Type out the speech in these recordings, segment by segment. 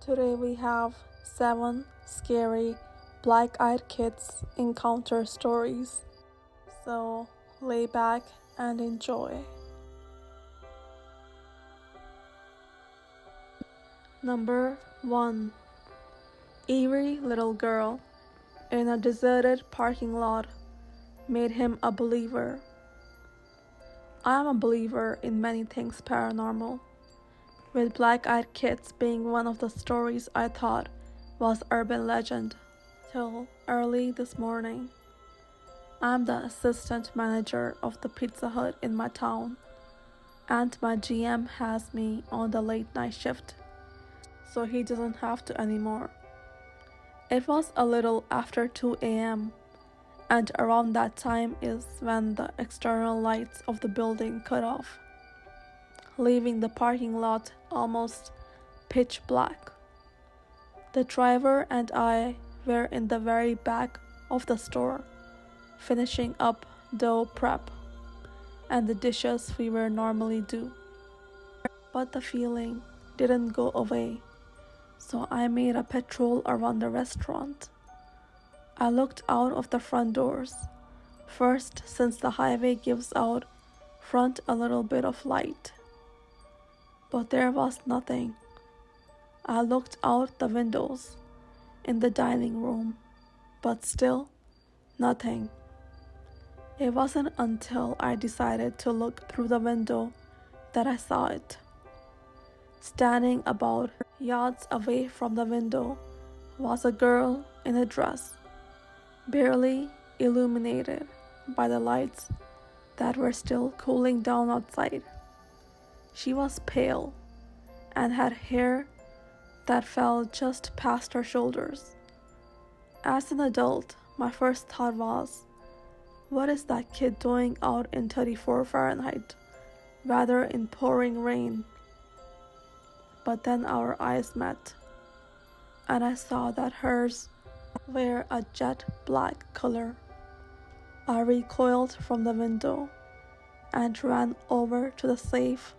Today we have 7 scary black-eyed kids encounter stories. So lay back and enjoy. Number 1. Eerie little girl in a deserted parking lot made him a believer. I am a believer in many things paranormal, with black-eyed kids being one of the stories I thought was urban legend till early this morning. I'm the assistant manager of the Pizza Hut in my town, and my GM has me on the late night shift, so he doesn't have to anymore. It was a little after 2 a.m., and around that time is when the external lights of the building cut off, leaving the parking lot almost pitch black. The driver and I were in the very back of the store, finishing up dough prep and the dishes we would normally do. But the feeling didn't go away, so I made a patrol around the restaurant. I looked out of the front doors, first since the highway gives out front a little bit of light. But there was nothing. I looked out the windows in the dining room, but still nothing. It wasn't until I decided to look through the window that I saw it. Standing about yards away from the window was a girl in a dress, barely illuminated by the lights that were still cooling down outside. She was pale and had hair that fell just past her shoulders. As an adult, my first thought was, what is that kid doing out in 34 Fahrenheit, rather in pouring rain? But then our eyes met, and I saw that hers were a jet black color. I recoiled from the window and ran over to the safe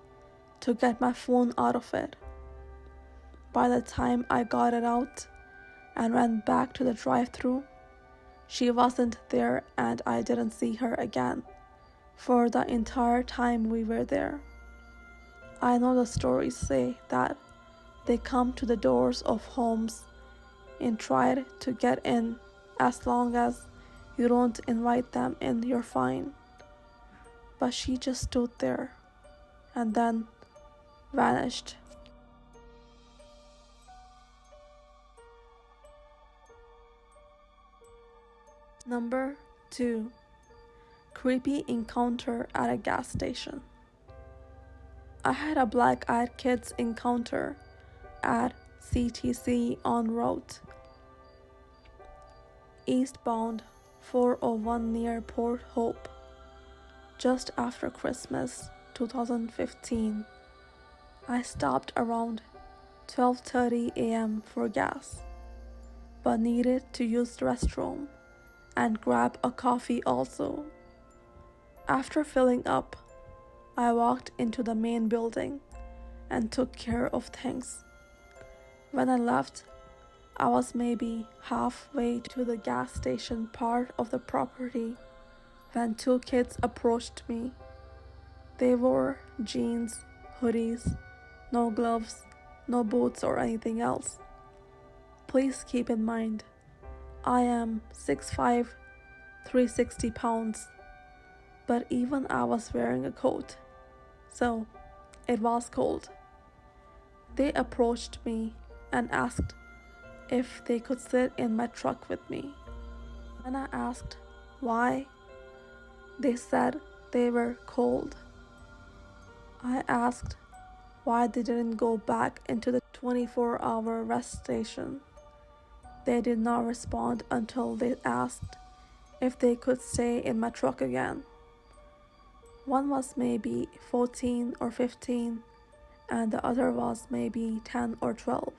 to get my phone out of it. By the time I got it out and ran back to the drive-thru, she wasn't there and I didn't see her again for the entire time we were there. I know the stories say that they come to the doors of homes and try to get in. As long as you don't invite them in, you're fine. But she just stood there and then vanished. Number 2. Creepy encounter at a gas station. I had a black-eyed kids encounter at CTC en route eastbound 401 near Port Hope just after Christmas 2015. I stopped around 12:30 a.m. for gas, but needed to use the restroom and grab a coffee also. After filling up, I walked into the main building and took care of things. When I left, I was maybe halfway to the gas station part of the property when 2 kids approached me. They wore jeans, hoodies, no gloves, no boots or anything else. Please keep in mind, I am 6'5", 360 pounds, but even I was wearing a coat, so it was cold. They approached me and asked if they could sit in my truck with me. When I asked why, they said they were cold. I asked why they didn't go back into the 24-hour rest station. They did not respond until they asked if they could stay in my truck again. One was maybe 14 or 15, and the other was maybe 10 or 12.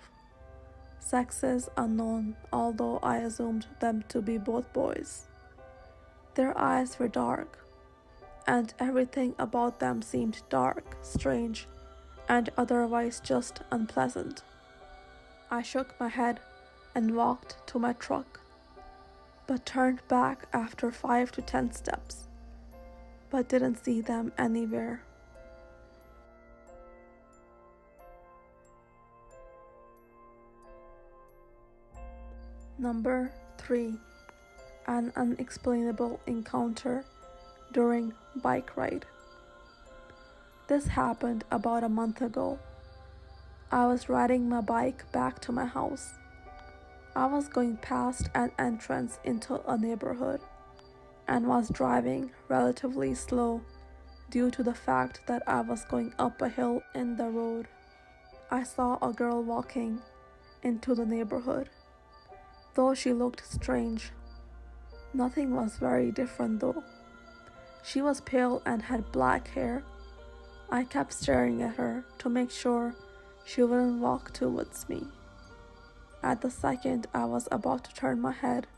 Sex is unknown, although I assumed them to be both boys. Their eyes were dark, and everything about them seemed dark, strange, and otherwise just unpleasant. I shook my head and walked to my truck, but turned back after 5 to 10 steps, but didn't see them anywhere. Number 3. An unexplainable encounter during bike ride. This happened about a month ago. I was riding my bike back to my house. I was going past an entrance into a neighborhood and was driving relatively slow due to the fact that I was going up a hill in the road. I saw a girl walking into the neighborhood. Though she looked strange, nothing was very different though. She was pale and had black hair. I kept staring at her to make sure she wouldn't walk towards me. At the second I was about to turn my head,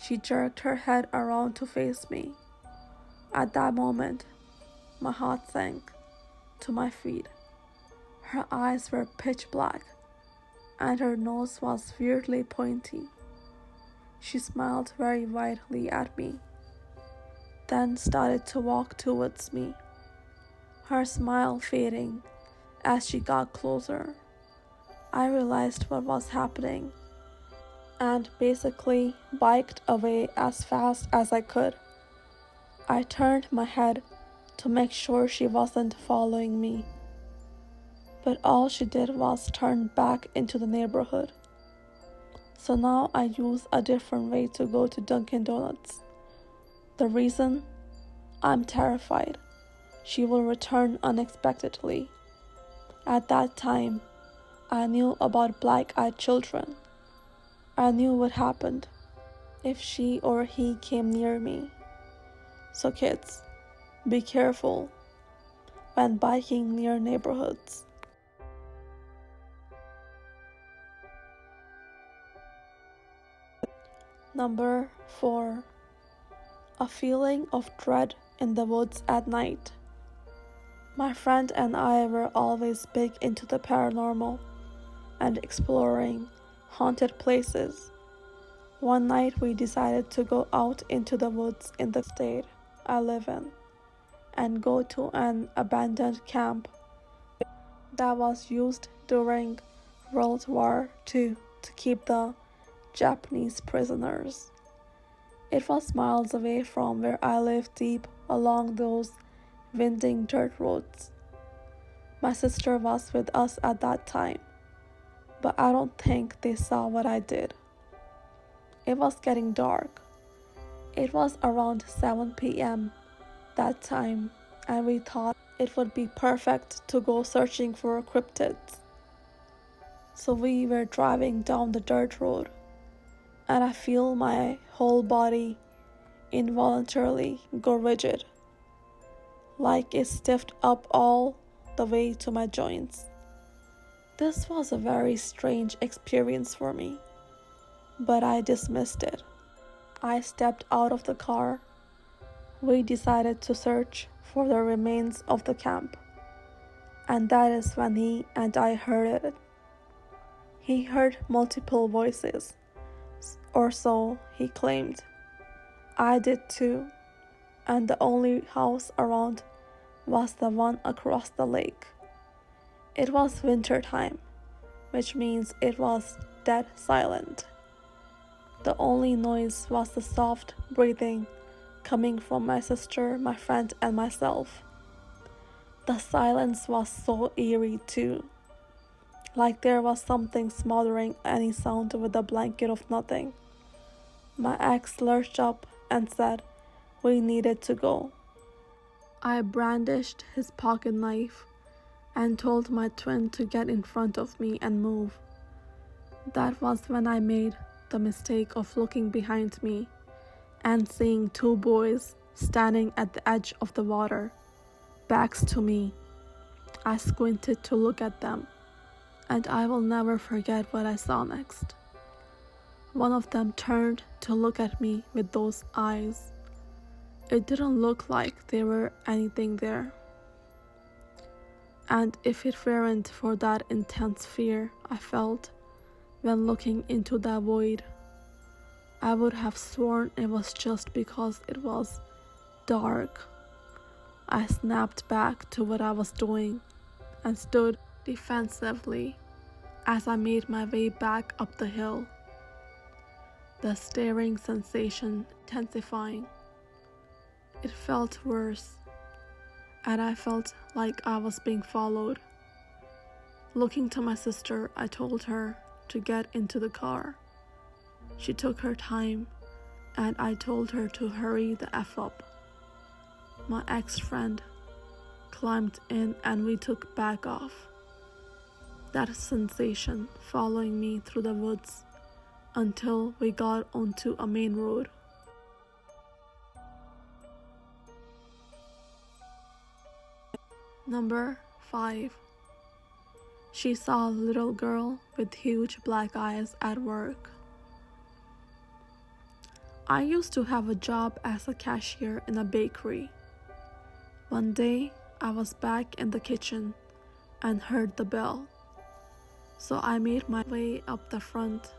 she jerked her head around to face me. At that moment, my heart sank to my feet. Her eyes were pitch black, and her nose was weirdly pointy. She smiled very widely at me, then started to walk towards me, her smile fading as she got closer. I realized what was happening and basically biked away as fast as I could. I turned my head to make sure she wasn't following me, but all she did was turn back into the neighborhood. So now I use a different way to go to Dunkin' Donuts. The reason? I'm terrified she will return unexpectedly. At that time, I knew about black-eyed children. I knew what happened if she or he came near me. So kids, be careful when biking near neighborhoods. Number 4. A feeling of dread in the woods at night. My friend and I were always big into the paranormal and exploring haunted places. One night we decided to go out into the woods in the state I live in and go to an abandoned camp that was used during World War II to keep the Japanese prisoners. It was miles away from where I live, deep along those winding dirt roads. My sister was with us at that time, but I don't think they saw what I did. It was getting dark. It was around 7 p.m. that time, and we thought it would be perfect to go searching for cryptids. So we were driving down the dirt road, and I feel my whole body involuntarily go rigid, like it stiffed up all the way to my joints. This was a very strange experience for me, but I dismissed it. I stepped out of the car. We decided to search for the remains of the camp, and that is when he and I heard it. He heard multiple voices, or so he claimed. I did too, and the only house around was the one across the lake. It was winter time, which means it was dead silent. The only noise was the soft breathing coming from my sister, my friend, and myself. The silence was so eerie too, like there was something smothering any sound with a blanket of nothing. My ex lurched up and said we needed to go. I brandished his pocket knife and told my twin to get in front of me and move. That was when I made the mistake of looking behind me and seeing two boys standing at the edge of the water, backs to me. I squinted to look at them, and I will never forget what I saw next. One of them turned to look at me with those eyes. It didn't look like there were anything there. And if it weren't for that intense fear I felt, when looking into that void. I would have sworn it was just because it was dark. I snapped back to what I was doing and stood defensively as I made my way back up the hill, the staring sensation intensifying. It felt worse, and I felt like I was being followed. Looking to my sister, I told her to get into the car. She took her time, and I told her to hurry the F up. My ex-friend climbed in and we took back off. That sensation following me through the woods until we got onto a main road. Number 5. She saw a little girl with huge black eyes at work. I used to have a job as a cashier in a bakery. One day, I was back in the kitchen and heard the bell, so I made my way up the front.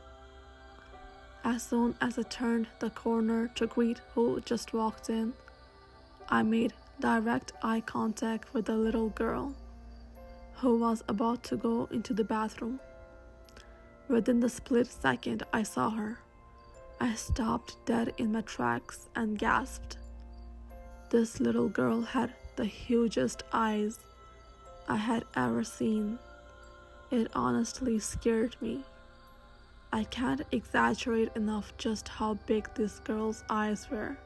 As soon as I turned the corner to greet who just walked in, I made direct eye contact with the little girl, who was about to go into the bathroom. Within the split second I saw her, I stopped dead in my tracks and gasped. This little girl had the hugest eyes I had ever seen. It honestly scared me. I can't exaggerate enough just how big this girl's eyes were.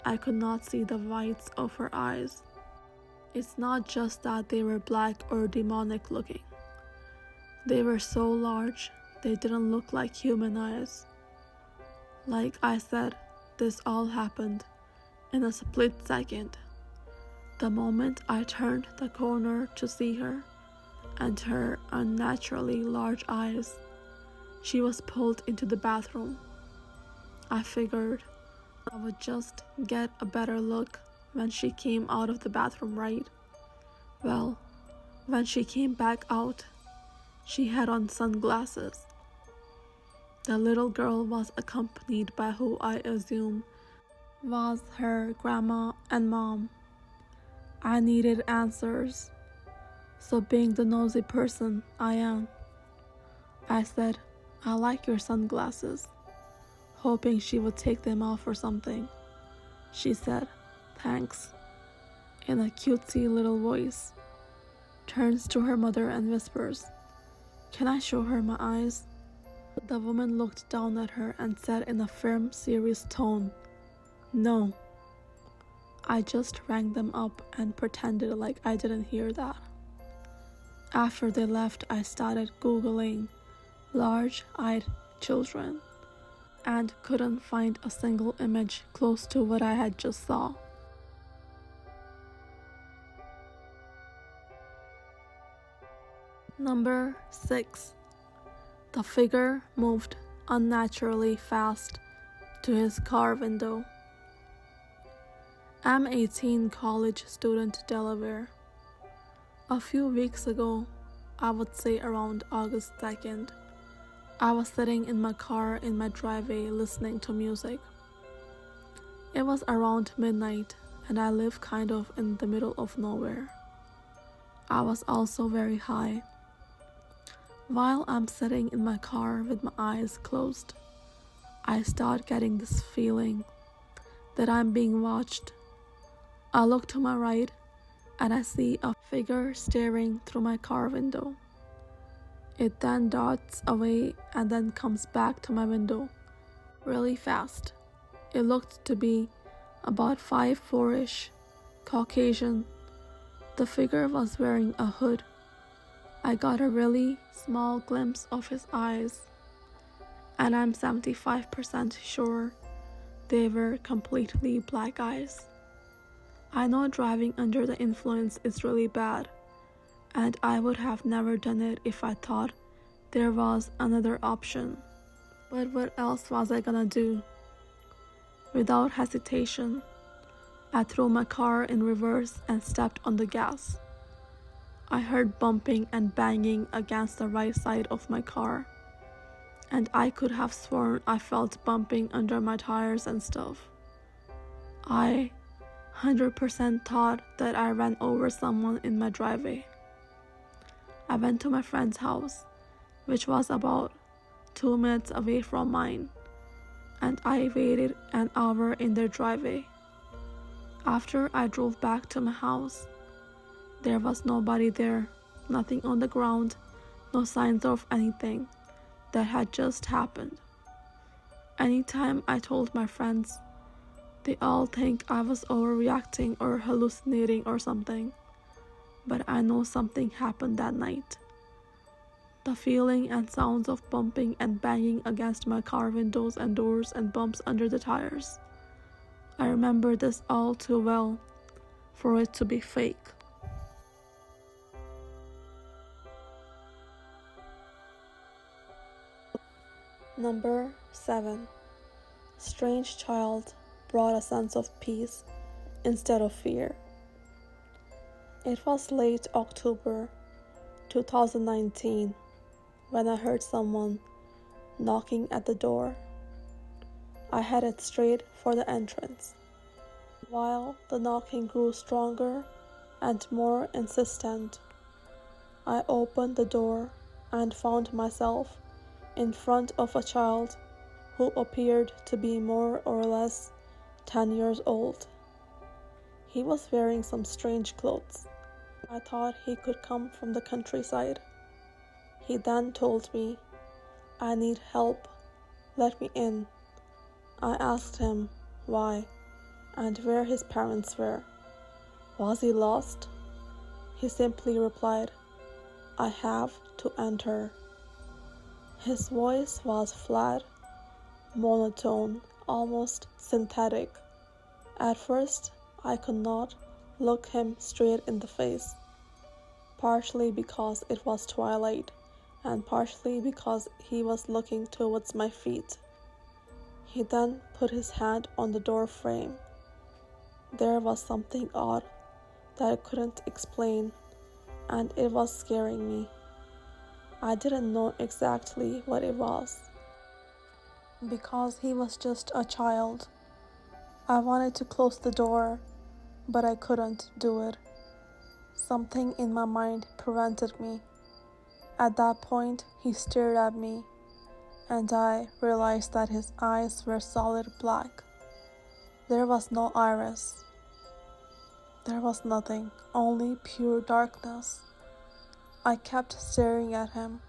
I could not see the whites of her eyes. It's not just that they were black or demonic looking. They were so large, they didn't look like human eyes. Like I said, this all happened in a split second. The moment I turned the corner to see her and her unnaturally large eyes, she was pulled into the bathroom. I figured I would just get a better look when she came out of the bathroom, right? Well, when she came back out, she had on sunglasses. The little girl was accompanied by who I assume was her grandma and mom. I needed answers, so being the nosy person I am, I said, "I like your sunglasses," hoping she would take them off or something. She said, "Thanks," in a cutesy little voice, turns to her mother and whispers, "Can I show her my eyes?" The woman looked down at her and said in a firm, serious tone, "No." I just rang them up and pretended like I didn't hear that. After they left, I started Googling large-eyed children and couldn't find a single image close to what I had just saw. Number 6. The figure moved unnaturally fast to his car window. I'm 18, college student, Delaware. A few weeks ago, I would say around August 2nd, I was sitting in my car in my driveway listening to music. It was around midnight and I live kind of in the middle of nowhere. I was also very high. While I'm sitting in my car with my eyes closed, I start getting this feeling that I'm being watched. I look to my right and I see a figure staring through my car window. It then darts away and then comes back to my window really fast. It looked to be about 5'4"-ish, Caucasian. The figure was wearing a hood. I got a really small glimpse of his eyes, and I'm 75% sure they were completely black eyes. I know driving under the influence is really bad, and I would have never done it if I thought there was another option. But what else was I gonna do? Without hesitation, I threw my car in reverse and stepped on the gas. I heard bumping and banging against the right side of my car. and I could have sworn I felt bumping under my tires and stuff. I 100% thought that I ran over someone in my driveway. I went to my friend's house, which was about 2 minutes away from mine, and I waited an hour in their driveway. After I drove back to my house, there was nobody there, nothing on the ground, no signs of anything that had just happened. Anytime I told my friends, they all think I was overreacting or hallucinating or something, but I know something happened that night. The feeling and sounds of bumping and banging against my car windows and doors and bumps under the tires. I remember this all too well for it to be fake. Number 7. Strange child brought a sense of peace instead of fear. It was late October 2019 when I heard someone knocking at the door. I headed straight for the entrance. While the knocking grew stronger and more insistent, I opened the door and found myself in front of a child who appeared to be more or less 10 years old. He was wearing some strange clothes. I thought he could come from the countryside. He then told me, "I need help. Let me in." I asked him why and where his parents were. Was he lost? He simply replied, "I have to enter." His voice was flat, monotone, almost synthetic. At first, I could not look him straight in the face, partially because it was twilight and partially because he was looking towards my feet. He then put his hand on the door frame. There was something odd that I couldn't explain, and it was scaring me. I didn't know exactly what it was, because he was just a child. I wanted to close the door, but I couldn't do it. Something in my mind prevented me. At that point, he stared at me, and I realized that his eyes were solid black. There was no iris. There was nothing, only pure darkness. I kept staring at him,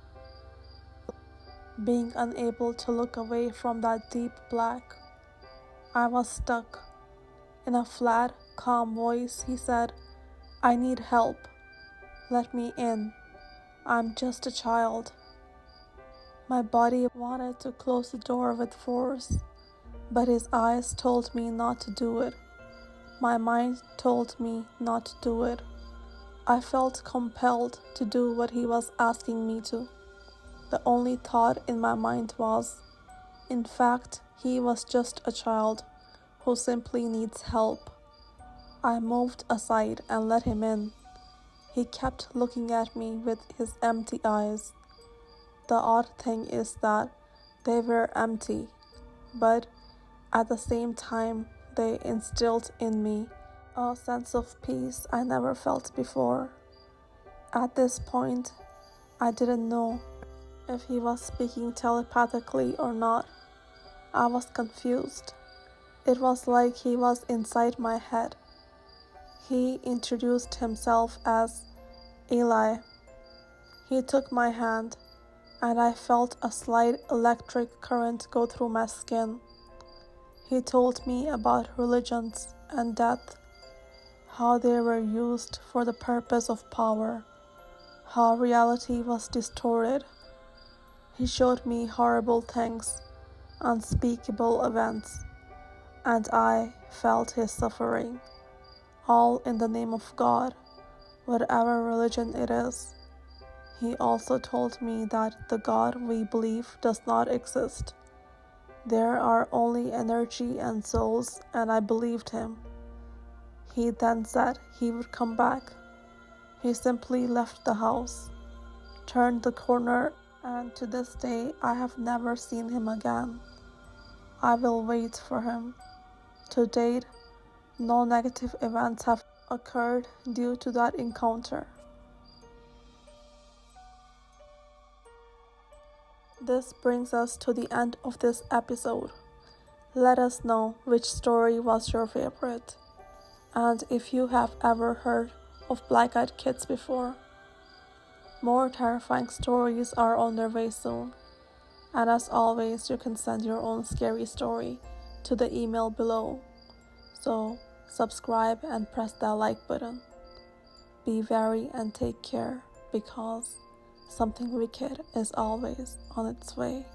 being unable to look away from that deep black. I was stuck. In a flat, calm voice, he said, "I need help. Let me in. I'm just a child." My body wanted to close the door with force, but his eyes told me not to do it. My mind told me not to do it. I felt compelled to do what he was asking me to. The only thought in my mind was, in fact, he was just a child who simply needs help. I moved aside and let him in. He kept looking at me with his empty eyes. The odd thing is that they were empty, but at the same time, they instilled in me a sense of peace I never felt before. At this point, I didn't know if he was speaking telepathically or not. I was confused. It was like he was inside my head. He introduced himself as Eli. He took my hand, and I felt a slight electric current go through my skin. He told me about religions and death, how they were used for the purpose of power, how reality was distorted. He showed me horrible things, unspeakable events, and I felt his suffering, all in the name of God, whatever religion it is. He also told me that the God we believe does not exist. There are only energy and souls, and I believed him. He then said he would come back. He simply left the house, turned the corner, and to this day I have never seen him again. I will wait for him. To date, no negative events have occurred due to that encounter. This brings us to the end of this episode. Let us know which story was your favorite, and if you have ever heard of black-eyed kids before. More terrifying stories are on their way soon, and as always, you can send your own scary story to the email below. So subscribe and press that like button. Be wary and take care, because something wicked is always on its way.